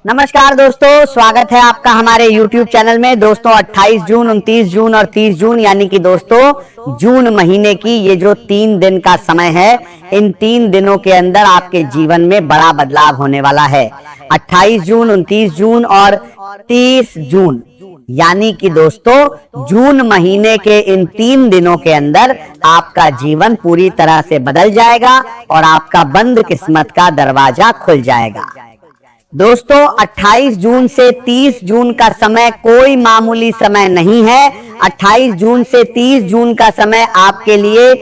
नमस्कार दोस्तों, स्वागत है आपका हमारे YouTube चैनल में। दोस्तों 28 जून, 29 जून और 30 जून यानी कि दोस्तों जून महीने की ये जो 3 दिन का समय है, इन 3 दिनों के अंदर आपके जीवन में बड़ा बदलाव होने वाला है। 28 जून, 29 जून और 30 जून यानी कि दोस्तों जून महीने के इन 3 दिनों के अंदर आपका जीवन पूरी तरह से बदल जाएगा और आपका बंद किस्मत का दरवाजा खुल जाएगा। दोस्तों 28 जून से 30 जून का समय कोई मामूली समय नहीं है। 28 जून से 30 जून का समय आपके लिए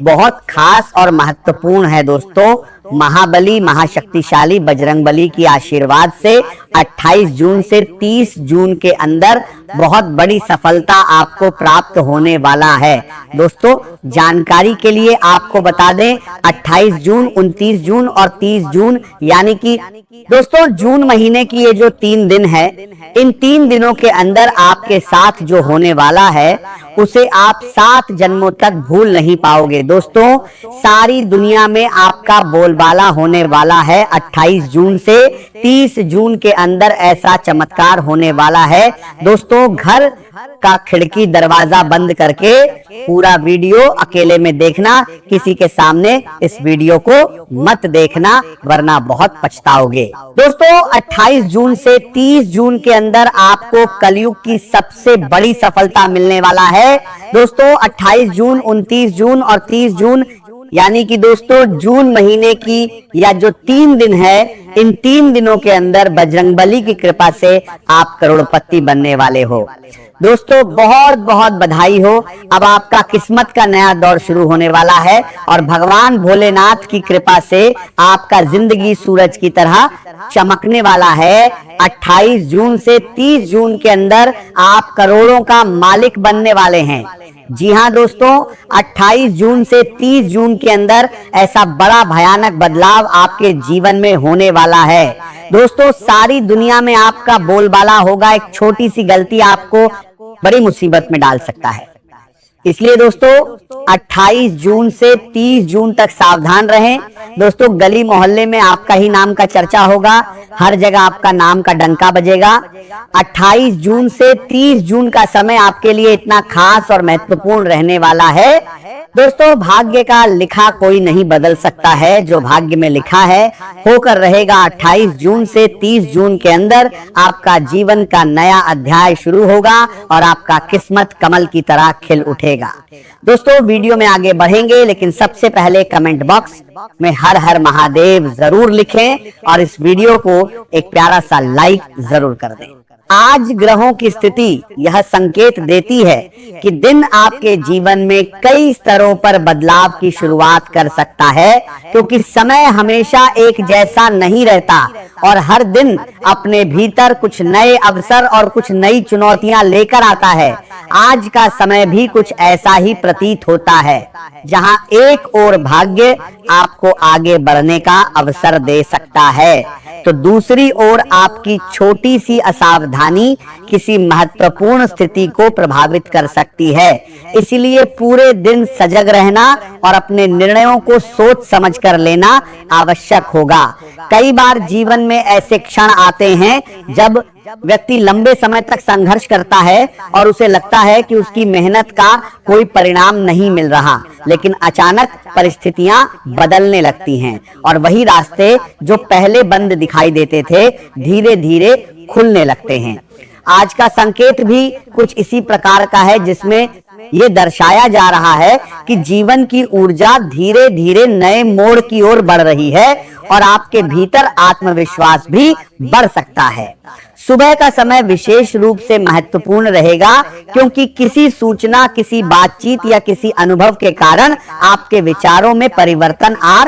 बहुत खास और महत्वपूर्ण है। दोस्तों महाबली महाशक्तिशाली बजरंगबली की आशीर्वाद से 28 जून से 30 जून के अंदर बहुत बड़ी सफलता आपको प्राप्त होने वाला है। दोस्तों जानकारी के लिए आपको बता दें, 28 जून, 29 जून और 30 जून यानी कि दोस्तों जून महीने की ये जो 3 दिन है, इन 3 दिनों के अंदर आपके साथ जो होने वाला है उसे आप 7 जन्मों तक भूल नहीं पाओगे। दोस्तों सारी दुनिया में आपका बोलबाला होने वाला है। 28 जून से 30 जून के अंदर ऐसा चमत्कार होने वाला है। दोस्तों घर का खिड़की दरवाजा बंद करके पूरा वीडियो अकेले में देखना, किसी के सामने इस वीडियो को मत देखना वरना बहुत पछताओगे। दोस्तों 28 जून से 30 जून के अंदर आपको कलयुग की सबसे बड़ी सफलता मिलने वाला है। दोस्तों 28 जून, 29 जून और 30 जून यानी कि दोस्तों जून महीने की या जो 3 दिन है, इन 3 दिनों के अंदर बजरंगबली की कृपा से आप करोड़पति बनने वाले हो। दोस्तों बहुत बहुत बधाई हो। अब आपका किस्मत का नया दौर शुरू होने वाला है और भगवान भोलेनाथ की कृपा से आपका जिंदगी सूरज की तरह चमकने वाला है। 28 जून से 30 जून के अंदर आप करोड़ों का मालिक बनने वाले हैं। जी हाँ दोस्तों, 28 जून से 30 जून के अंदर ऐसा बड़ा भयानक बदलाव आपके जीवन में होने वाला है। दोस्तों सारी दुनिया में आपका बोलबाला होगा। एक छोटी सी गलती आपको बड़ी मुसीबत में डाल सकता है। इसलिए दोस्तों 28 जून से 30 जून तक सावधान रहें। दोस्तों गली मोहल्ले में आपका ही नाम का चर्चा होगा, हर जगह आपका नाम का डंका बजेगा। 28 जून से 30 जून का समय आपके लिए इतना खास और महत्वपूर्ण रहने वाला है। दोस्तों भाग्य का लिखा कोई नहीं बदल सकता है, जो भाग्य में लिखा है होकर रहेगा। 28 जून से 30 जून के अंदर आपका जीवन का नया अध्याय शुरू होगा और आपका किस्मत कमल की तरह खिल उठेगा। दोस्तों वीडियो में आगे बढ़ेंगे, लेकिन सबसे पहले कमेंट बॉक्स में हर हर महादेव जरूर लिखें और इस वीडियो को एक प्यारा सा लाइक जरूर कर दें। आज ग्रहों की स्थिति यह संकेत देती है कि दिन आपके जीवन में कई स्तरों पर बदलाव की शुरुआत कर सकता है, क्योंकि समय हमेशा एक जैसा नहीं रहता और हर दिन अपने भीतर कुछ नए अवसर और कुछ नई चुनौतियां लेकर आता है। आज का समय भी कुछ ऐसा ही प्रतीत होता है, जहां एक और भाग्य आपको आगे बढ़ने का अवसर दे सकता है, तो दूसरी ओर आपकी छोटी सी असावधानी किसी महत्वपूर्ण स्थिति को प्रभावित कर सकती है। इसलिए पूरे दिन सजग रहना और अपने निर्णयों को सोच समझ कर लेना आवश्यक होगा। कई बार जीवन में ऐसे क्षण आते हैं जब व्यक्ति लंबे समय तक संघर्ष करता है और उसे लगता है कि उसकी मेहनत का कोई परिणाम नहीं मिल रहा, लेकिन अचानक परिस्थितियां बदलने लगती हैं और वही रास्ते जो पहले बंद दिखाई देते थे धीरे धीरे खुलने लगते हैं। आज का संकेत भी कुछ इसी प्रकार का है, जिसमें ये दर्शाया जा रहा है कि जीवन की ऊर्जा धीरे धीरे नए मोड़ की ओर बढ़ रही है और आपके भीतर आत्मविश्वास भी बढ़ सकता है। सुबह का समय विशेष रूप से महत्वपूर्ण रहेगा, क्योंकि किसी सूचना, किसी बातचीत या किसी अनुभव के कारण आपके विचारों में परिवर्तन आ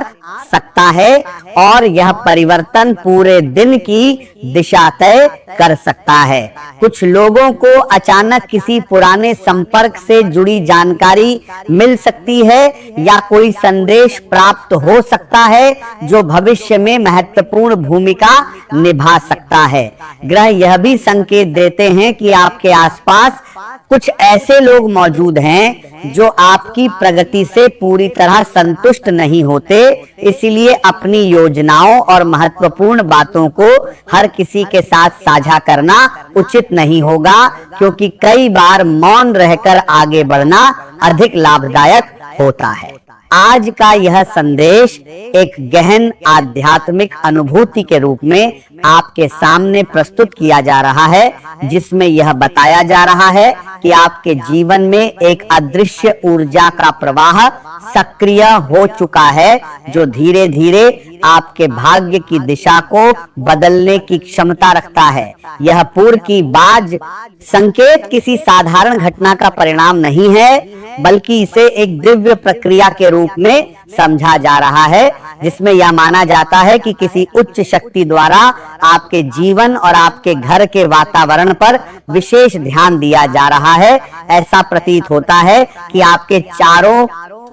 सकता है और यह परिवर्तन पूरे दिन की दिशा तय कर सकता है। कुछ लोगों को अचानक किसी पुराने संपर्क से जुड़ी जानकारी मिल सकती है या कोई संदेश प्राप्त हो सकता है जो भविष्य में महत्वपूर्ण भूमिका निभा सकता है। ग्रह यह भी संकेत देते हैं कि आपके आसपास कुछ ऐसे लोग मौजूद हैं जो आपकी प्रगति से पूरी तरह संतुष्ट नहीं होते। इसलिए अपनी योजनाओं और महत्वपूर्ण बातों को हर किसी के साथ साझा करना उचित नहीं होगा, क्योंकि कई बार मौन रहकर आगे बढ़ना अधिक लाभदायक होता है। आज का यह संदेश एक गहन आध्यात्मिक अनुभूति के रूप में आपके सामने प्रस्तुत किया जा रहा है, जिसमें यह बताया जा रहा है कि आपके जीवन में एक अदृश्य ऊर्जा का प्रवाह सक्रिय हो चुका है, जो धीरे धीरे आपके भाग्य की दिशा को बदलने की क्षमता रखता है। यह पूर्व की बाज संकेत किसी साधारण घटना का परिणाम नहीं है, बल्कि इसे एक दिव्य प्रक्रिया के रूप में समझा जा रहा है, जिसमें यह माना जाता है कि किसी उच्च शक्ति द्वारा आपके जीवन और आपके घर के वातावरण पर विशेष ध्यान दिया जा रहा है। ऐसा प्रतीत होता है कि आपके चारों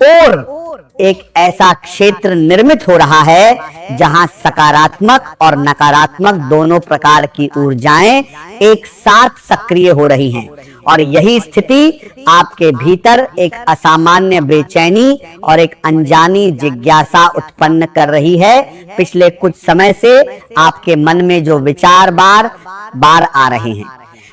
ओर एक ऐसा क्षेत्र निर्मित हो रहा है जहां सकारात्मक और नकारात्मक दोनों प्रकार की ऊर्जाएं एक साथ सक्रिय हो रही हैं, और यही स्थिति आपके भीतर एक असामान्य बेचैनी और एक अनजानी जिज्ञासा उत्पन्न कर रही है। पिछले कुछ समय से आपके मन में जो विचार बार बार आ रहे हैं,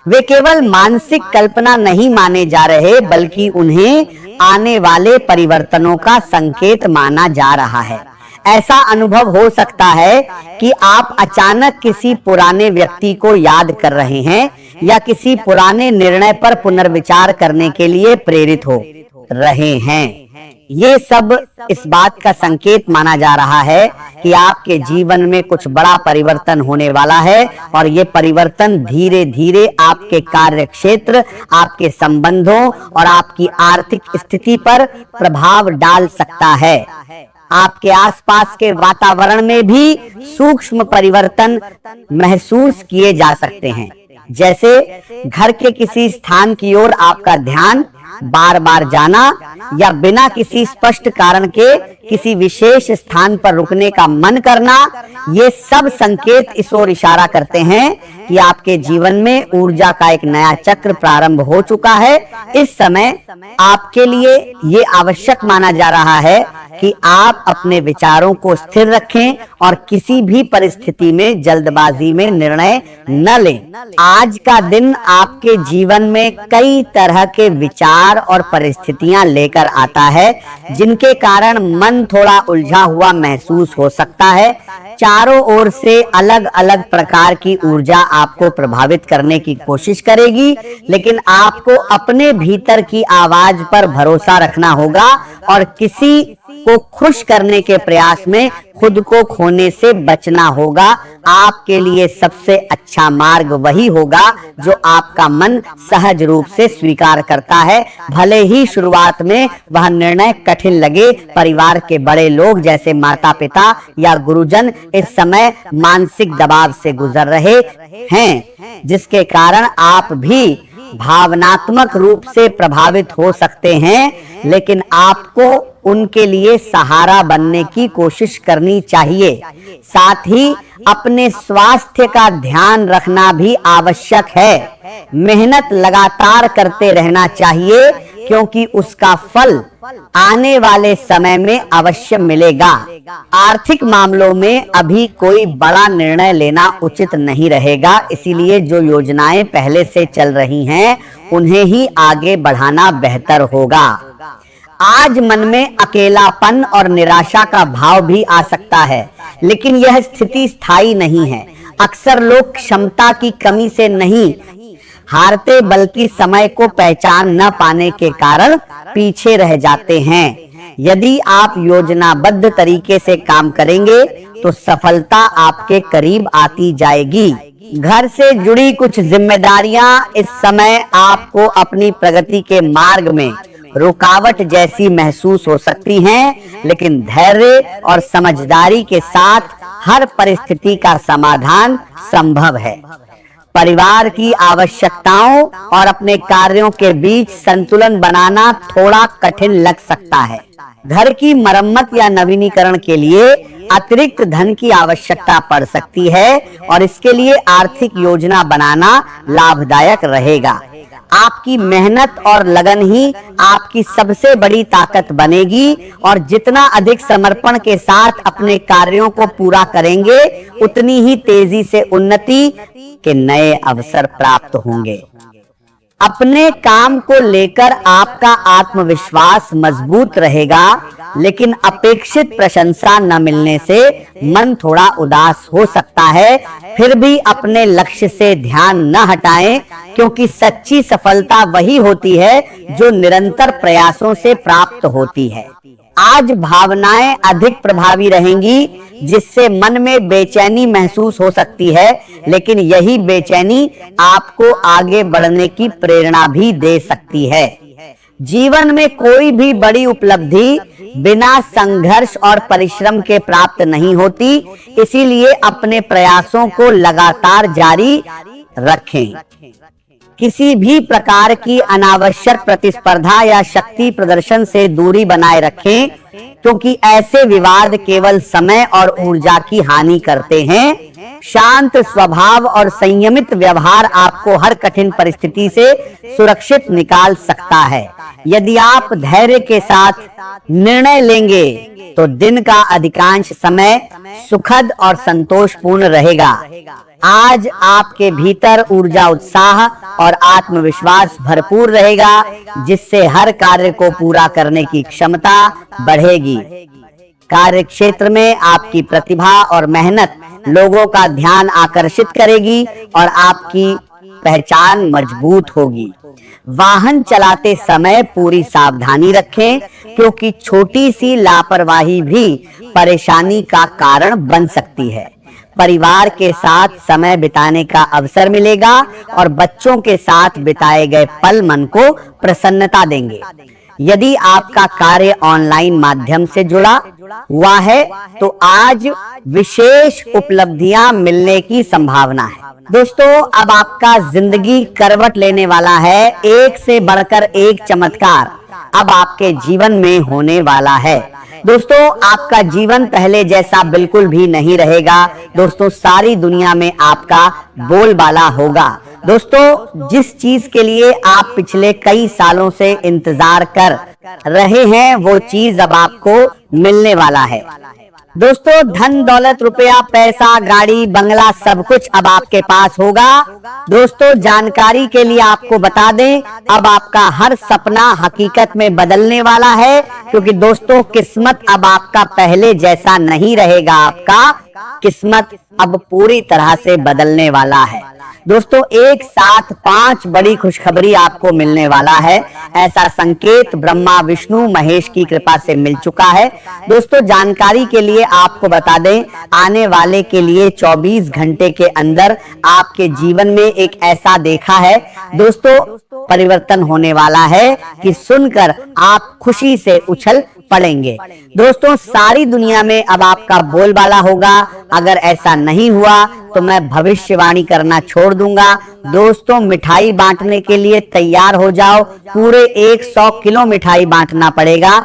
वे केवल मानसिक कल्पना नहीं माने जा रहे, बल्कि उन्हें आने वाले परिवर्तनों का संकेत माना जा रहा है। ऐसा अनुभव हो सकता है कि आप अचानक किसी पुराने व्यक्ति को याद कर रहे हैं या किसी पुराने निर्णय पर पुनर्विचार करने के लिए प्रेरित हो रहे हैं। ये सब इस बात का संकेत माना जा रहा है कि आपके जीवन में कुछ बड़ा परिवर्तन होने वाला है, और ये परिवर्तन धीरे धीरे आपके कार्य क्षेत्र, आपके संबंधों और आपकी आर्थिक स्थिति पर प्रभाव डाल सकता है। आपके आसपास के वातावरण में भी सूक्ष्म परिवर्तन महसूस किए जा सकते हैं, जैसे घर के किसी स्थान की ओर आपका ध्यान बार बार जाना या बिना किसी स्पष्ट कारण के किसी विशेष स्थान पर रुकने का मन करना। ये सब संकेत इस ओर इशारा करते हैं कि आपके जीवन में ऊर्जा का एक नया चक्र प्रारंभ हो चुका है। इस समय आपके लिए ये आवश्यक माना जा रहा है कि आप अपने विचारों को स्थिर रखें और किसी भी परिस्थिति में जल्दबाजी में निर्णय न लें। आज का दिन आपके जीवन में कई तरह के विचार और परिस्थितियां लेकर आता है, जिनके कारण मन थोड़ा उलझा हुआ महसूस हो सकता है। चारों ओर से अलग अलग प्रकार की ऊर्जा आपको प्रभावित करने की कोशिश करेगी, लेकिन आपको अपने भीतर की आवाज पर भरोसा रखना होगा और किसी को खुश करने के प्रयास में खुद को खोने से बचना होगा। आपके लिए सबसे अच्छा मार्ग वही होगा जो आपका मन सहज रूप से स्वीकार करता है, भले ही शुरुआत में वह निर्णय कठिन लगे। परिवार के बड़े लोग जैसे माता पिता या गुरुजन इस समय मानसिक दबाव से गुजर रहे हैं, जिसके कारण आप भी भावनात्मक रूप से प्रभावित हो सकते हैं, लेकिन आपको उनके लिए सहारा बनने की कोशिश करनी चाहिए। साथ ही अपने स्वास्थ्य का ध्यान रखना भी आवश्यक है। मेहनत लगातार करते रहना चाहिए, क्योंकि उसका फल आने वाले समय में अवश्य मिलेगा। आर्थिक मामलों में अभी कोई बड़ा निर्णय लेना उचित नहीं रहेगा, इसीलिए जो योजनाएं पहले से चल रही हैं उन्हें ही आगे बढ़ाना बेहतर होगा। आज मन में अकेलापन और निराशा का भाव भी आ सकता है, लेकिन यह स्थिति स्थायी नहीं है। अक्सर लोग क्षमता की कमी से नहीं हारते, बल्कि समय को पहचान न पाने के कारण पीछे रह जाते हैं। यदि आप योजनाबद्ध तरीके से काम करेंगे तो सफलता आपके करीब आती जाएगी। घर से जुड़ी कुछ जिम्मेदारियां इस समय आपको अपनी प्रगति के मार्ग में रुकावट जैसी महसूस हो सकती हैं, लेकिन धैर्य और समझदारी के साथ हर परिस्थिति का समाधान संभव है। परिवार की आवश्यकताओं और अपने कार्यों के बीच संतुलन बनाना थोड़ा कठिन लग सकता है। घर की मरम्मत या नवीनीकरण के लिए अतिरिक्त धन की आवश्यकता पड़ सकती है और इसके लिए आर्थिक योजना बनाना लाभदायक रहेगा। आपकी मेहनत और लगन ही आपकी सबसे बड़ी ताकत बनेगी और जितना अधिक समर्पण के साथ अपने कार्यों को पूरा करेंगे, उतनी ही तेजी से उन्नति के नए अवसर प्राप्त होंगे। अपने काम को लेकर आपका आत्मविश्वास मजबूत रहेगा, लेकिन अपेक्षित प्रशंसा न मिलने से मन थोड़ा उदास हो सकता है। फिर भी अपने लक्ष्य से ध्यान न हटाएं, क्योंकि सच्ची सफलता वही होती है जो निरंतर प्रयासों से प्राप्त होती है। आज भावनाएं अधिक प्रभावी रहेंगी, जिससे मन में बेचैनी महसूस हो सकती है, लेकिन यही बेचैनी आपको आगे बढ़ने की प्रेरणा भी दे सकती है। जीवन में कोई भी बड़ी उपलब्धि बिना संघर्ष और परिश्रम के प्राप्त नहीं होती, इसीलिए अपने प्रयासों को लगातार जारी रखें। किसी भी प्रकार की अनावश्यक प्रतिस्पर्धा या शक्ति प्रदर्शन से दूरी बनाए रखें, क्योंकि ऐसे विवाद केवल समय और ऊर्जा की हानि करते हैं। शांत स्वभाव और संयमित व्यवहार आपको हर कठिन परिस्थिति से सुरक्षित निकाल सकता है। यदि आप धैर्य के साथ निर्णय लेंगे तो दिन का अधिकांश समय सुखद और संतोषपूर्ण रहेगा। आज आपके भीतर ऊर्जा, उत्साह और आत्मविश्वास भरपूर रहेगा, जिससे हर कार्य को पूरा करने की क्षमता बढ़ेगी। कार्य क्षेत्र में आपकी प्रतिभा और मेहनत लोगों का ध्यान आकर्षित करेगी और आपकी पहचान मजबूत होगी। वाहन चलाते समय पूरी सावधानी रखें, क्योंकि छोटी सी लापरवाही भी परेशानी का कारण बन सकती है। परिवार के साथ समय बिताने का अवसर मिलेगा और बच्चों के साथ बिताए गए पल मन को प्रसन्नता देंगे। यदि आपका कार्य ऑनलाइन माध्यम से जुड़ा हुआ है, तो आज विशेष उपलब्धियां मिलने की संभावना है। दोस्तों, अब आपका जिंदगी करवट लेने वाला है। एक से बढ़कर एक चमत्कार अब आपके जीवन में होने वाला है। दोस्तों, आपका जीवन पहले जैसा बिल्कुल भी नहीं रहेगा। दोस्तों, सारी दुनिया में आपका बोलबाला होगा। दोस्तों, जिस चीज के लिए आप पिछले कई सालों से इंतजार कर रहे हैं, वो चीज अब आपको मिलने वाला है। दोस्तों, धन दौलत, रुपया, पैसा, गाड़ी, बंगला सब कुछ अब आपके पास होगा। दोस्तों, जानकारी के लिए आपको बता दें, अब आपका हर सपना हकीकत में बदलने वाला है, क्योंकि दोस्तों, किस्मत अब आपका पहले जैसा नहीं रहेगा। आपका किस्मत अब पूरी तरह से बदलने वाला है। दोस्तों, एक साथ 5 बड़ी खुशखबरी आपको मिलने वाला है। ऐसा संकेत ब्रह्मा, विष्णु, महेश की कृपा से मिल चुका है। दोस्तों, जानकारी के लिए आपको बता दें, आने वाले के लिए 24 घंटे के अंदर आपके जीवन में एक ऐसा देखा है दोस्तों परिवर्तन होने वाला है कि सुनकर आप खुशी से उछल पड़ेंगे। दोस्तों, सारी दुनिया में अब आपका बोलबाला होगा। अगर ऐसा नहीं हुआ तो मैं भविष्यवाणी करना छोड़ दूंगा। दोस्तों, मिठाई बांटने के लिए तैयार हो जाओ। पूरे 100 किलो मिठाई बांटना पड़ेगा।